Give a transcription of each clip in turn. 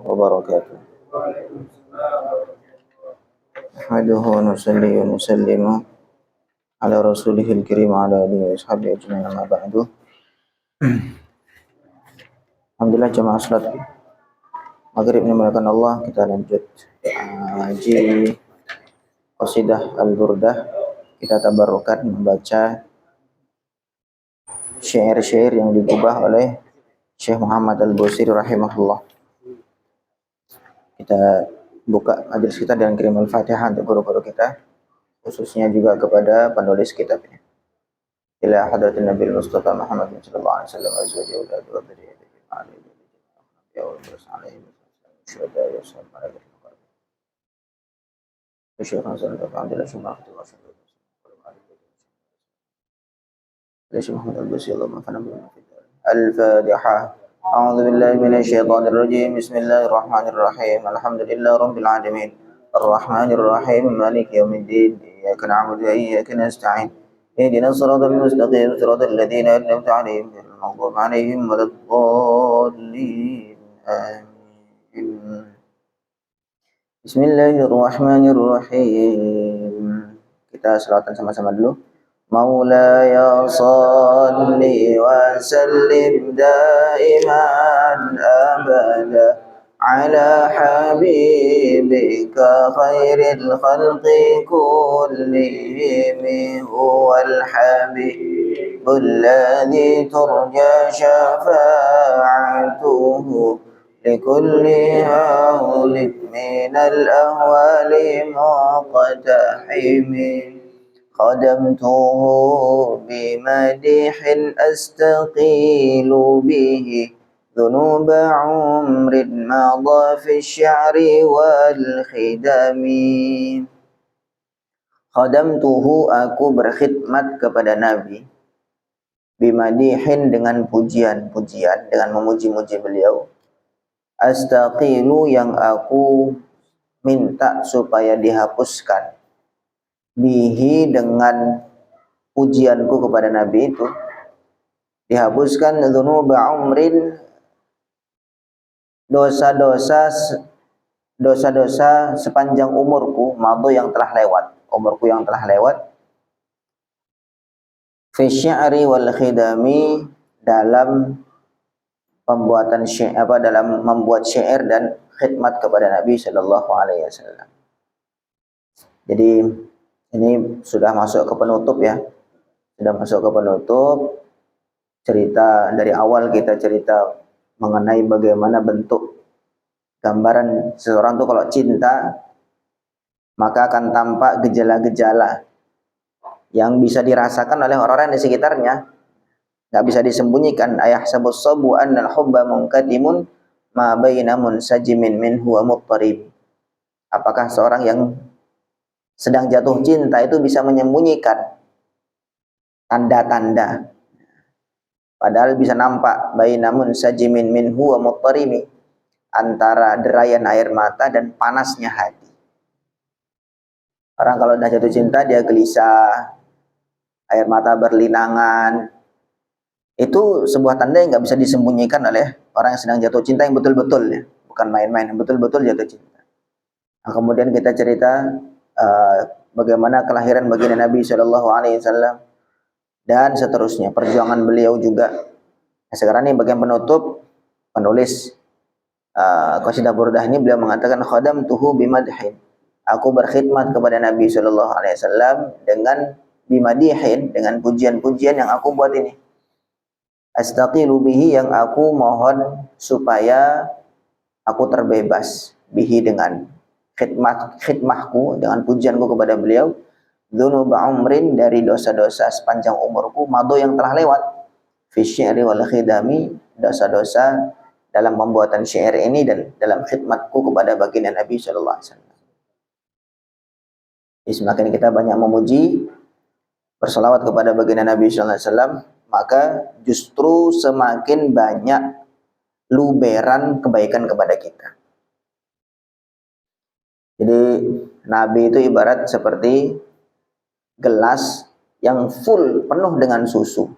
wabarakatuh. Ahmaduhu wa nusalli wa nusallimu ala rasulihil karim wa ala alihi wa ashabihi ajma'in, amma ba'du. Alhamdulillah jamaah salat maghrib ini melakukan Allah. Kita lanjut ngaji qasidah al-burdah. Kita tabarrukan membaca syair-syair yang digubah oleh Syekh Muhammad Al-Busiri rahimahullah. Kita buka majelis kita dengan kirim al-Fatihah untuk guru-guru kita, khususnya juga kepada penulis kitabnya. Ila hadratin Nabi Mustafa Muhammad sallallahu alaihi wasallam azwaji wa auladi wa dzurriyyatihi alaihi ya wa sallallahu syuhada ya sallallahu Syekh Hasan Abdullah Syuhada wa sallallahu Syekh Muhammad Al-Busiri Al-Fatihah. أعوذ بالله من الشيطان الرجيم. بسم الله الرحمن الرحيم. الحمد لله رب العالمين الرحمن الرحيم مالك يوم الدين إياك نعبد وإياك نستعين اهدنا الصراط المستقيم صراط الذين أنعمت عليهم غير المغضوب عليهم ولا الضالين آمين. بسم الله الرحمن الرحيم. Kita selawatan sama-sama dulu. مولاي صل وسلم دائما أبدا على حبيبك خير الخلق كلهم هو الحبيب الذي ترجى شفاعته لكل هول من الأهوال مقتحم خدمته بمديح أستقيل به ذنوب عمر مضى في الشعر والخدم. Khadamtuhu, aku berkhidmat kepada Nabi, bimadihin, dengan pujian-pujian, dengan memuji-muji beliau, astaqilu, yang aku minta supaya dihapuskan, bihi, dengan pujianku kepada Nabi itu dihapuskan, dzunuba umrin, dosa-dosa sepanjang umurku, madu, yang telah lewat, umurku yang telah lewat, fi syi'ri wal khidami, dalam pembuatan syair, dalam membuat syair dan khidmat kepada Nabi sallallahu alaihi wasallam. Jadi ini sudah masuk ke penutup ya. Sudah masuk ke penutup. Cerita dari awal, kita cerita mengenai bagaimana bentuk gambaran seseorang tuh kalau cinta, maka akan tampak gejala-gejala yang bisa dirasakan oleh orang-orang di sekitarnya. Nggak bisa disembunyikan. Ayahsabus sabu annal hubba munkatimun ma baina munsajimin minhu wa muttarib. Apakah seorang yang sedang jatuh cinta itu bisa menyembunyikan tanda-tanda, padahal bisa nampak bainamun sajimin minhu wa muttarimi, antara derayan air mata dan panasnya hati. Orang kalau sudah jatuh cinta, dia gelisah, air mata berlinangan. Itu sebuah tanda yang nggak bisa disembunyikan oleh orang yang sedang jatuh cinta, yang betul-betul ya, bukan main-main, yang betul-betul jatuh cinta. Nah, kemudian kita cerita bagaimana kelahiran baginda Nabi Shallallahu Alaihi Wasallam dan seterusnya, perjuangan beliau juga. Nah, sekarang ini bagian penutup, penulis qasidah burdah ini beliau mengatakan, khadamtuhu bimadhin, aku berkhidmat kepada Nabi Shallallahu Alaihi Wasallam dengan bimadihin, dengan pujian-pujian yang aku buat ini, astaqilu bihi, yang aku mohon supaya aku terbebas, bihi, dengan khidmahku, dengan pujianku kepada beliau, dzunuba umrin, dari dosa-dosa sepanjang umurku, madu, yang telah lewat, fi syi'ri wal khidami, dosa-dosa dalam pembuatan syair ini dan dalam khidmatku kepada baginda Nabi sallallahu alaihi wasallam. Semakin kita banyak memuji, berselawat kepada baginda Nabi sallallahu alaihi wasallam, maka justru semakin banyak luberan kebaikan kepada kita. Jadi Nabi itu ibarat seperti gelas yang full, penuh dengan susu.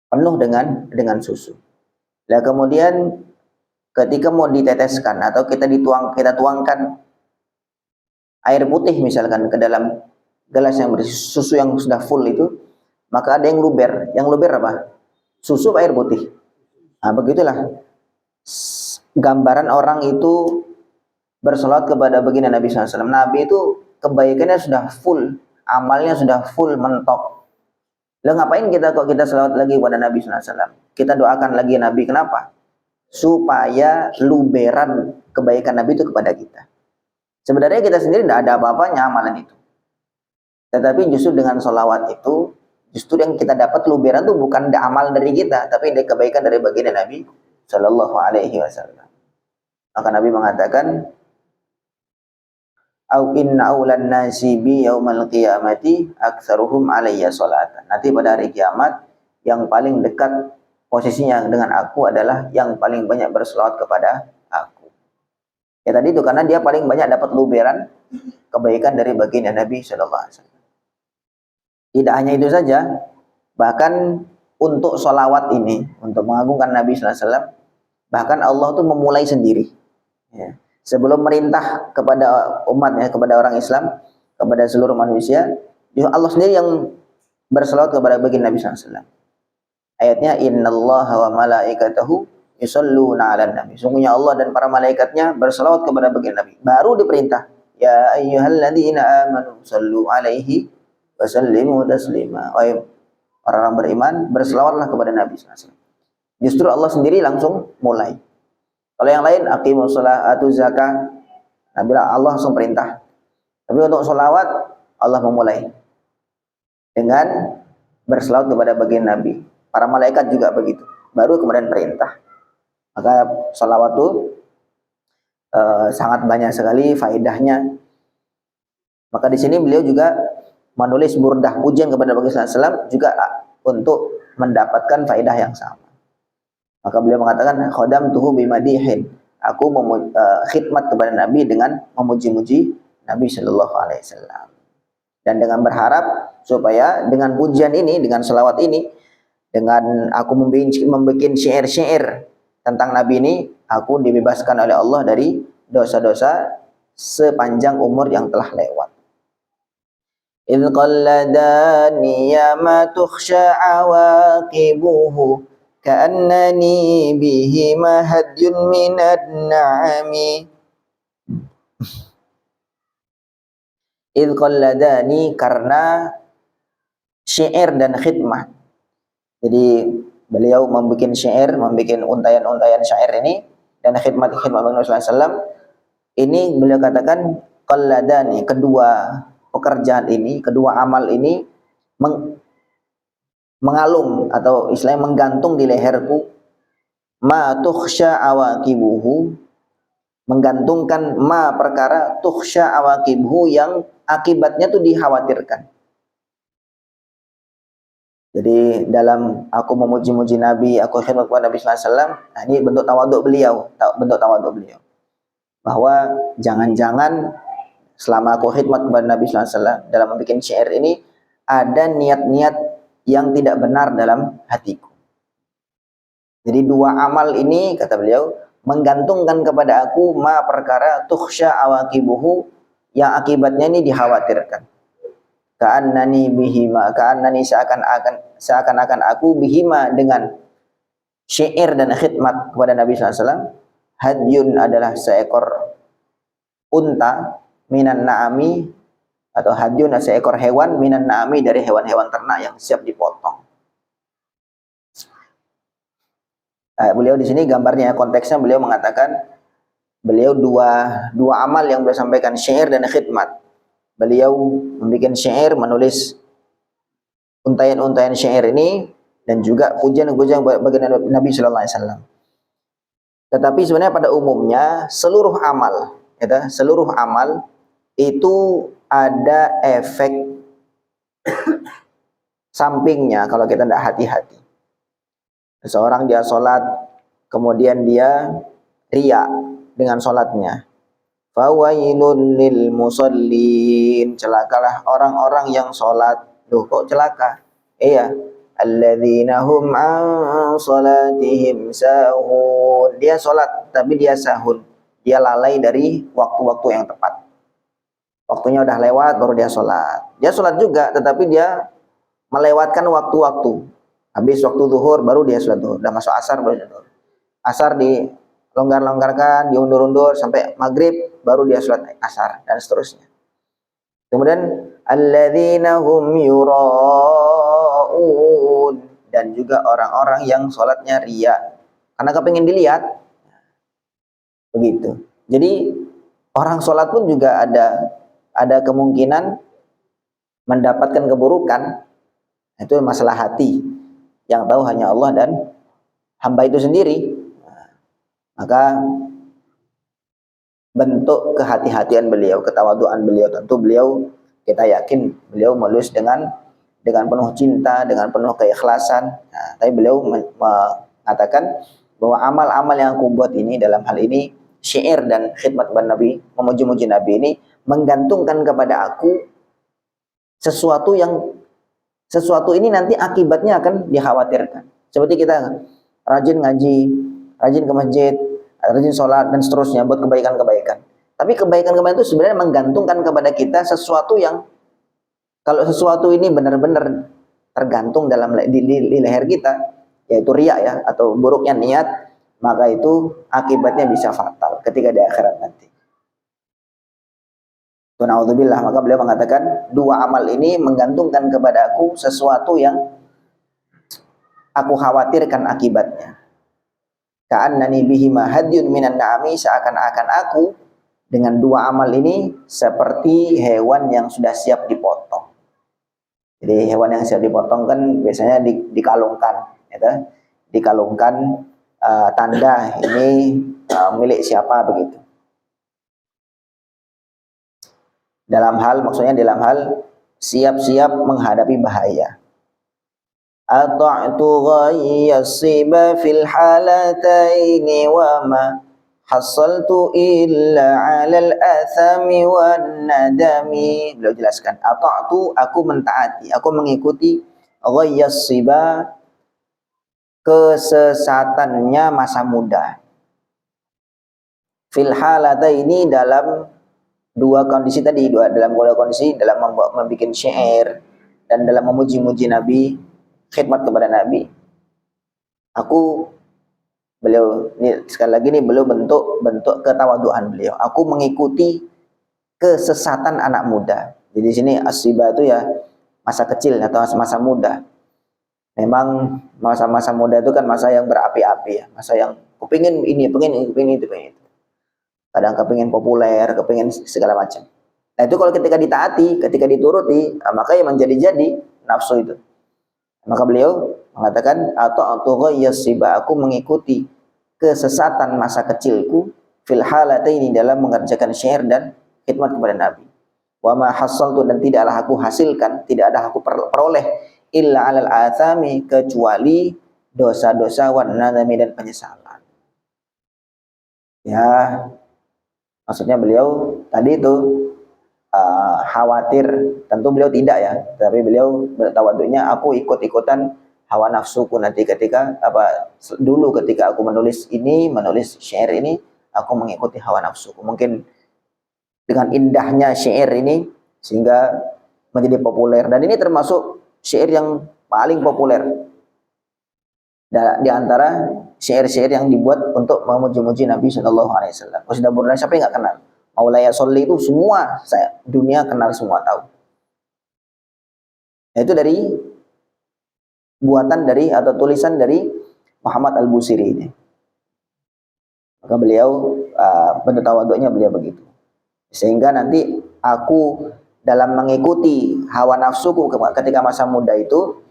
Penuh dengan susu. Nah, kemudian ketika mau diteteskan atau kita tuangkan air putih misalkan ke dalam gelas yang berisi susu yang sudah full itu, maka ada yang luber. Yang luber apa? Susu atau air putih. Nah, begitulah gambaran orang itu bersolawat kepada baginda Nabi SAW. Nabi itu kebaikannya sudah full, amalnya sudah full mentok. Lalu ngapain kita kok kita selawat lagi kepada Nabi SAW? Kita doakan lagi Nabi, kenapa? Supaya luberan kebaikan Nabi itu kepada kita. Sebenarnya kita sendiri tidak ada apa-apanya amalan itu. Tetapi justru dengan solawat itu, justru yang kita dapat luberan itu bukan amal dari kita, tapi dari kebaikan dari baginda Nabi Sallallahu Alaihi Wasallam. Maka Nabi mengatakan, "Au inna aulan nasi bi yaumal qiyamati aktsaruhum alayya salatan." Nanti pada hari kiamat yang paling dekat posisinya dengan aku adalah yang paling banyak berselawat kepada aku. Ya tadi itu karena dia paling banyak dapat luberan kebaikan dari baginda Nabi Sallallahu Alaihi Wasallam. Tidak hanya itu saja, bahkan untuk solawat ini, untuk mengagungkan Nabi Sallallahu Alaihi Wasallam, bahkan Allah tuh memulai sendiri. Ya. Sebelum merintah kepada umatnya, kepada orang Islam, kepada seluruh manusia, Allah sendiri yang berselawat kepada baginda Nabi Sallallahu Alaihi Wasallam. Ayatnya, Innallaha wa malaikatahu yusholluna 'alan nabi. Sungguhnya Allah dan para malaikatnya berselawat kepada baginda Nabi. Baru diperintah, ya ayyuhalladzina amanu shallu 'alaihi wa sallimu taslima. Wahai orang-orang beriman, berselawatlah kepada Nabi Sallallahu Alaihi Wasallam. Justru Allah sendiri langsung mulai. Kalau yang lain, aqimus shalah, atuz zakah, Nabi Allah langsung perintah. Tapi untuk sholawat, Allah memulai dengan berselawat kepada baginda Nabi. Para malaikat juga begitu. Baru kemudian perintah. Maka sholawat itu sangat banyak sekali faedahnya. Maka di sini beliau juga menulis burdah pujian kepada baginda SAW juga untuk mendapatkan faedah yang sama. Maka beliau mengatakan, khadamtuhu bimadihin. Aku khidmat kepada Nabi dengan memuji-muji Nabi Sallallahu Alaihi Wasallam. Dan dengan berharap supaya dengan pujian ini, dengan selawat ini, dengan aku membuat syair-syair tentang Nabi ini, aku dibebaskan oleh Allah dari dosa-dosa sepanjang umur yang telah lewat. Idh qalladani ya ma tukhsha awaqibuhu ka'annani bihi mahadyun minad na'ami. Idh qalladani, karena syair dan khidmah. Jadi beliau membuat syair, membuat untayan-untayan syair ini dan khidmat-khidmat Nabi sallallahu alaihi wasallam. Ini beliau katakan qalladani, kedua pekerjaan ini, kedua amal ini mengalung atau istilahnya menggantung di leherku, ma tukhsha awaqibuhu, menggantungkan ma perkara tukhsha awaqibuhu yang akibatnya tuh dikhawatirkan. Jadi dalam aku memuji-muji Nabi, aku khidmat kepada Nabi sallallahu alaihi wasallam, nah ini bentuk tawaduk beliau. Bahwa jangan-jangan selama aku khidmat kepada Nabi sallallahu alaihi wasallam dalam membuat syair ini ada niat-niat yang tidak benar dalam hatiku. Jadi dua amal ini, kata beliau, menggantungkan kepada aku ma perkara tukhsha awaqibuhu yang akibatnya ini dikhawatirkan. Ka'annani bihima, ka'annani seakan-akan aku bihima dengan syair dan khidmat kepada Nabi sallallahu alaihi wasallam, hadyun adalah seekor unta minan na'ami, atau hadyun seekor hewan minan na'ami dari hewan-hewan ternak yang siap dipotong. Beliau di sini gambarnya, konteksnya beliau mengatakan beliau dua amal yang beliau sampaikan, syair dan khidmat. Beliau membuat syair, menulis untayan-untayan syair ini dan juga pujian-pujian bagi Nabi sallallahu alaihi wasallam. Tetapi sebenarnya pada umumnya seluruh amal itu ada efek sampingnya kalau kita tidak hati-hati. Seseorang dia sholat, kemudian dia riya dengan sholatnya. Fawailun lil musallin, celakalah orang-orang yang sholat. Loh kok celaka? Iya, alladzina hum an sholatihim sahun, sahun. Dia sholat tapi dia sahun. Dia lalai dari waktu-waktu yang tepat. Waktunya udah lewat baru dia sholat. Dia sholat juga tetapi dia melewatkan waktu-waktu. Habis waktu zuhur baru dia sholat zuhur. Udah masuk asar baru dia zuhur. Asar dilonggar-longgarkan, diundur-undur sampai maghrib baru dia sholat asar dan seterusnya. Kemudian alladzina hum yura'un, dan juga orang-orang yang sholatnya riya karena kepingin dilihat. Begitu. Jadi orang sholat pun juga ada kemungkinan mendapatkan keburukan. Itu masalah hati yang tahu hanya Allah dan hamba itu sendiri. Maka bentuk kehati-hatian beliau, ketawaduan beliau, tentu beliau, kita yakin beliau menulis dengan penuh cinta, dengan penuh keikhlasan. Nah, tapi beliau mengatakan bahwa amal-amal yang aku buat ini, dalam hal ini syair dan khidmat kepada Nabi, memuji-muji Nabi ini, menggantungkan kepada aku sesuatu ini nanti akibatnya akan dikhawatirkan. Seperti kita rajin ngaji, rajin ke masjid, rajin sholat dan seterusnya buat kebaikan-kebaikan. Tapi kebaikan-kebaikan itu sebenarnya menggantungkan kepada kita sesuatu yang, kalau sesuatu ini benar-benar tergantung di leher kita, yaitu riya ya, atau buruknya niat, maka itu akibatnya bisa fatal ketika di akhirat nanti. Naudzubillah. Maka beliau mengatakan dua amal ini menggantungkan kepada aku sesuatu yang aku khawatirkan akibatnya. Ka'annani bihima hadyun minan na'ami, seakan-akan aku dengan dua amal ini seperti hewan yang sudah siap dipotong. Jadi hewan yang siap dipotong kan biasanya dikalungkan, gitu. Dikalungkan tanda ini milik siapa begitu. Maksudnya dalam hal siap-siap menghadapi bahaya. Ata'tu ghayyasiba fil halataini wa ma hasaltu illa 'alal athami wan nadami. Beliau jelaskan, ata'tu, aku mentaati, aku mengikuti ghayyasiba, kesesatannya masa muda. Fil halataini, dalam dua kondisi tadi, dalam membuat syair dan dalam memuji-muji Nabi, khidmat kepada Nabi. Beliau ini sekali lagi nih, beliau bentuk ketawaduan beliau. Aku mengikuti kesesatan anak muda. Jadi di sini asiba itu ya masa kecil atau masa muda. Memang masa-masa muda itu kan masa yang berapi-api ya, masa yang kepingin ini, kepingin itu. Kadang kepingin populer, kepingin segala macam. Nah itu kalau ketika ditaati, ketika dituruti, maka yang menjadi nafsu itu. Maka beliau mengatakan, atau ghayyasiba, aku mengikuti kesesatan masa kecilku fil halataini, dalam mengerjakan syair dan khidmat kepada Nabi. Wa ma hasaltu, dan tidaklah aku hasilkan, tidak ada aku peroleh illa 'alal athami, kecuali dosa-dosa wan nadami, dan penyesalan. Ya, maksudnya beliau tadi itu khawatir, tentu beliau tidak ya, tapi beliau tawadhunya, aku ikut-ikutan hawa nafsuku nanti ketika dulu ketika aku menulis syair ini, aku mengikuti hawa nafsuku. Mungkin dengan indahnya syair ini sehingga menjadi populer, dan ini termasuk syair yang paling populer di antara syair-syair yang dibuat untuk memuji-muji Nabi Shallallahu Alaihi Wasallam. Qasidah Burdah, siapa yang nggak kenal? Maulaya Sholli itu semua dunia kenal, semua tahu. Itu dari buatan atau tulisan dari Muhammad Al-Busiri ini. Maka beliau bentuk tawadhunya beliau begitu. Sehingga nanti aku dalam mengikuti hawa nafsuku ketika masa muda itu,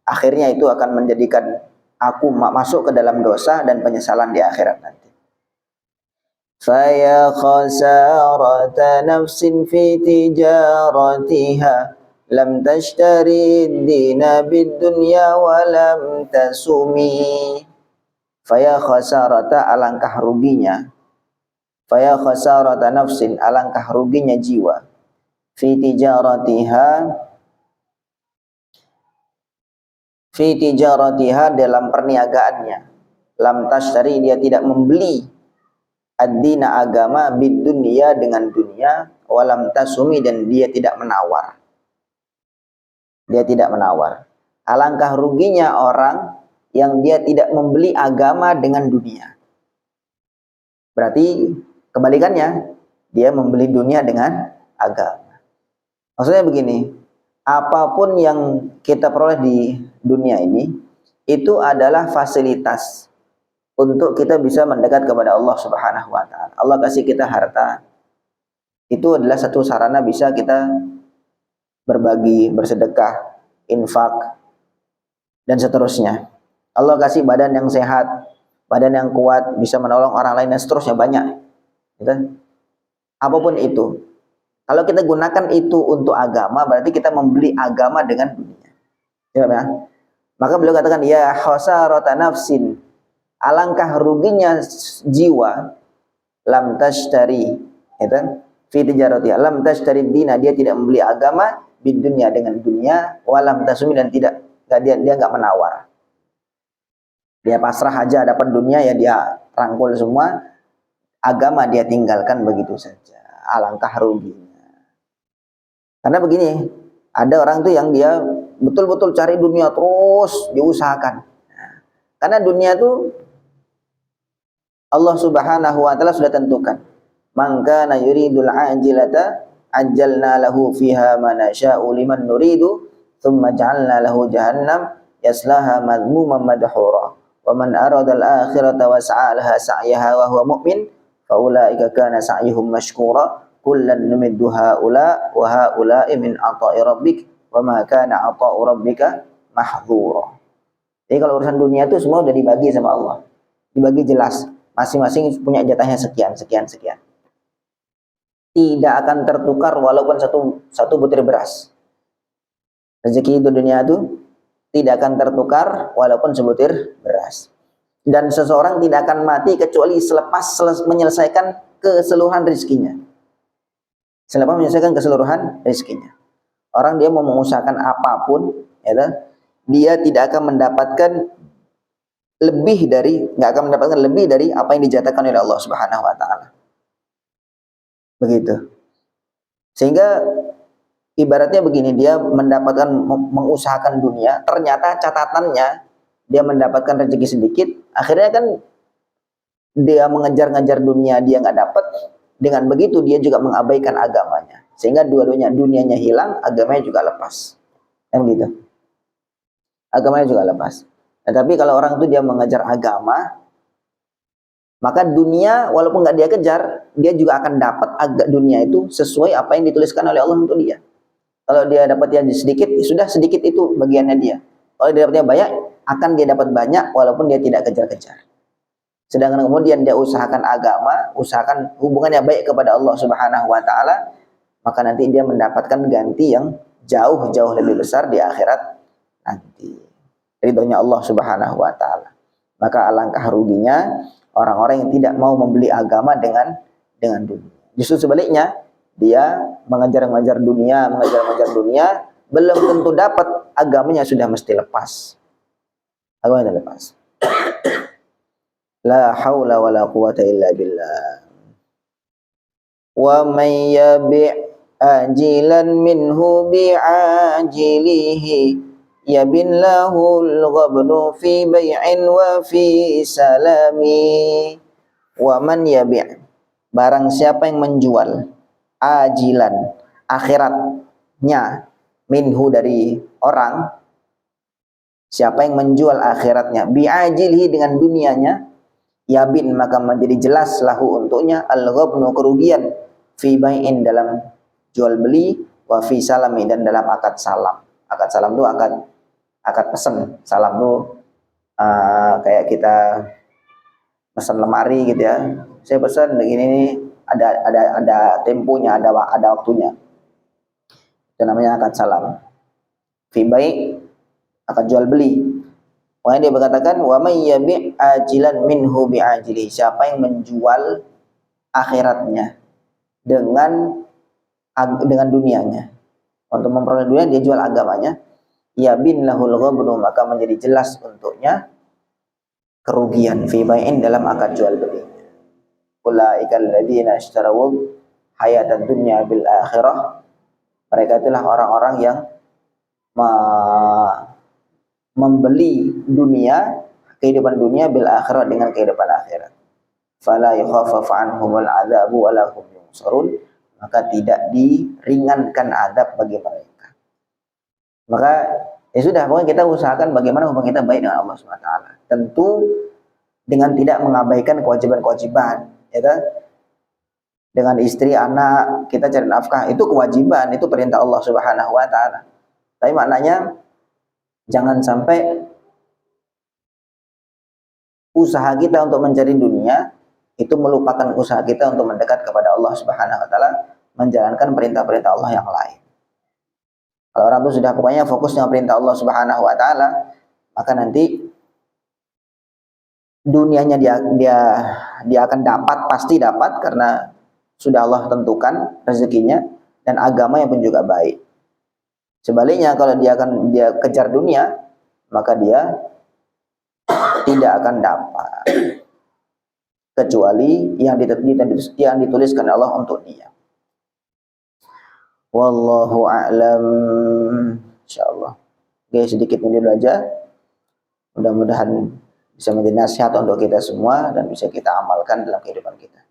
akhirnya itu akan menjadikan aku masuk ke dalam dosa dan penyesalan di akhirat nanti. Faya khasarata nafsin fi tijaratiha lam tashtari dina bid dunya wa lam tasumi. Faya khasarata, alangkah ruginya, faya khasarata nafsin, alangkah ruginya jiwa, fi tijaratiha, dalam perniagaannya. lam tashtari, dia tidak membeli ad-dina agama bid dunya dengan dunia, walam tasumi, dan dia tidak menawar. Dia tidak menawar. Alangkah ruginya orang yang dia tidak membeli agama dengan dunia. Berarti kebalikannya, dia membeli dunia dengan agama. Maksudnya begini, apapun yang kita peroleh di dunia ini, itu adalah fasilitas untuk kita bisa mendekat kepada Allah Subhanahu wa Ta'ala. Allah kasih kita harta, itu adalah satu sarana bisa kita berbagi, bersedekah, infak, dan seterusnya. Allah kasih badan yang sehat, badan yang kuat, bisa menolong orang lain, dan seterusnya, banyak. Gitu? Apapun itu, kalau kita gunakan itu untuk agama, berarti kita membeli agama dengan dunia. Ya, maka beliau katakan, ya khasarata nafsin, alangkah ruginya jiwa, lam tashtari, gitu, fi tijarati, lam tashtari dina, dia tidak membeli agama bid dunya dengan dunia, walam tasumi, dan dia enggak menawar. Dia pasrah aja, dapat dunia ya dia rangkul semua, agama dia tinggalkan begitu saja. Alangkah ruginya. Karena begini, ada orang tuh yang dia betul-betul cari dunia terus diusahakan. Karena dunia tuh Allah Subhanahu wa Ta'ala sudah tentukan. Man kana yuridul ajilata ajjalna lahu fiha ma nasha'u liman nuridu thumma ja'alna lahu jahannam yaslaha madhmuman madhura wa man arada al-akhirata wa sa'a laha sa'yaha wa huwa mu'min fa ulaika kana sa'yuhum mashkura kullan numiddu haula wa haula'i min ata'i rabbik wa ma kana ata'u rabbika mahdhura. Jadi kalau urusan dunia itu semua udah dibagi sama Allah. Dibagi jelas, masing-masing punya jatahnya sekian, sekian, sekian. Tidak akan tertukar walaupun satu butir beras. Rezeki di dunia itu tidak akan tertukar walaupun sebutir beras. Dan seseorang tidak akan mati kecuali selepas menyelesaikan keseluruhan rezekinya. Selepas menyelesaikan keseluruhan rezekinya. Orang dia mau mengusahakan apapun, ya, dia tidak akan mendapatkan nggak akan mendapatkan lebih dari apa yang dijatakan oleh Allah Subhanahu wa Ta'ala. Begitu. Sehingga ibaratnya begini, dia mendapatkan, mengusahakan dunia, ternyata catatannya dia mendapatkan rezeki sedikit, akhirnya kan dia mengejar-ngejar dunia, dia nggak dapat. Dengan begitu dia juga mengabaikan agamanya, sehingga dua-duanya, dunianya hilang, agamanya juga lepas. Kan gitu. Agamanya juga lepas. Nah, tapi kalau orang itu dia mengejar agama, maka dunia walaupun nggak dia kejar, dia juga akan dapat dunia itu sesuai apa yang dituliskan oleh Allah untuk dia. Kalau dia dapatnya sedikit, sudah sedikit itu bagiannya dia. Kalau dia dapatnya banyak, akan dia dapat banyak walaupun dia tidak kejar-kejar. Sedangkan kemudian dia usahakan agama, usahakan hubungannya baik kepada Allah Subhanahu wa Ta'ala, maka nanti dia mendapatkan ganti yang jauh-jauh lebih besar di akhirat nanti. Ridhonya Allah Subhanahu wa Ta'ala. Maka alangkah ruginya orang-orang yang tidak mau membeli agama dengan dunia. Justru sebaliknya, dia mengejar-ngejar dunia, belum tentu dapat, agamanya sudah mesti lepas. Agamanya lepas. La haula wala quwata illa billah. Wa may yabi' ajilan minhu bi'ajilihi yabillahul ghabnu fi bay'in wa fi salami. Wa man yabi', barang siapa yang menjual, ajilan, akhiratnya, minhu dari orang, siapa yang menjual akhiratnya, bi'ajilihi dengan dunianya, yabin maka menjadi jelas lahu untuknya al-ghabnu, kerugian, fi bay'in dalam jual beli, wa fi salami dan dalam akad salam. Akad salam itu akad pesan. Salam itu kayak kita pesan lemari gitu ya. Saya pesan begini nih, ada temponya, ada waktunya. Itu namanya akad salam. Fi bai', akad jual beli. Makanya dia berkatakan wa may yabi' ajilan minhu bi'ajili, siapa yang menjual akhiratnya dengan dunianya. Untuk memperoleh dunia dia jual agamanya. Ya bin lahul ghabnu, maka menjadi jelas untuknya kerugian fi bai'in dalam akad jual beli. Ulaikal ladzina ishtaraw hayatad dunya bil akhirah. Mereka itulah orang-orang yang membeli dunia, kehidupan dunia bil akhirah dengan kehidupan akhirat. Fala yukhaffafu anhumul adzabu wa lahum yunsarun, maka tidak diringankan adab bagi mereka. Maka ya sudah, pokoknya kita usahakan bagaimana hubungan kita baik dengan Allah Subhanahu wa taala. Tentu dengan tidak mengabaikan kewajiban-kewajiban, ya kan? Dengan istri, anak, kita cari nafkah, itu kewajiban, itu perintah Allah Subhanahu wa taala. Tapi maknanya jangan sampai usaha kita untuk mencari dunia itu melupakan usaha kita untuk mendekat kepada Allah Subhanahu wa taala, menjalankan perintah-perintah Allah yang lain. Kalau orang itu sudah pokoknya fokus dengan perintah Allah Subhanahu wa taala, maka nanti dunianya dia akan dapat, pasti dapat, karena sudah Allah tentukan rezekinya, dan agamanya pun juga baik. Sebaliknya kalau dia kejar dunia, maka dia tidak akan dapat kecuali yang dituliskan Allah untuk dia. Wallahu a'lam. Insyaallah. Oke, sedikit ini dulu aja. Mudah-mudahan bisa menjadi nasihat untuk kita semua dan bisa kita amalkan dalam kehidupan kita.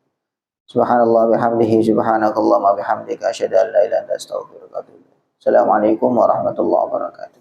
Subhanallah bihamdihi, subhanakallahumma bihamdika, asyhadu an la ilaha illa anta, astaghfiruka wa atubu ilaik. Assalamualaikum warahmatullahi wabarakatuh.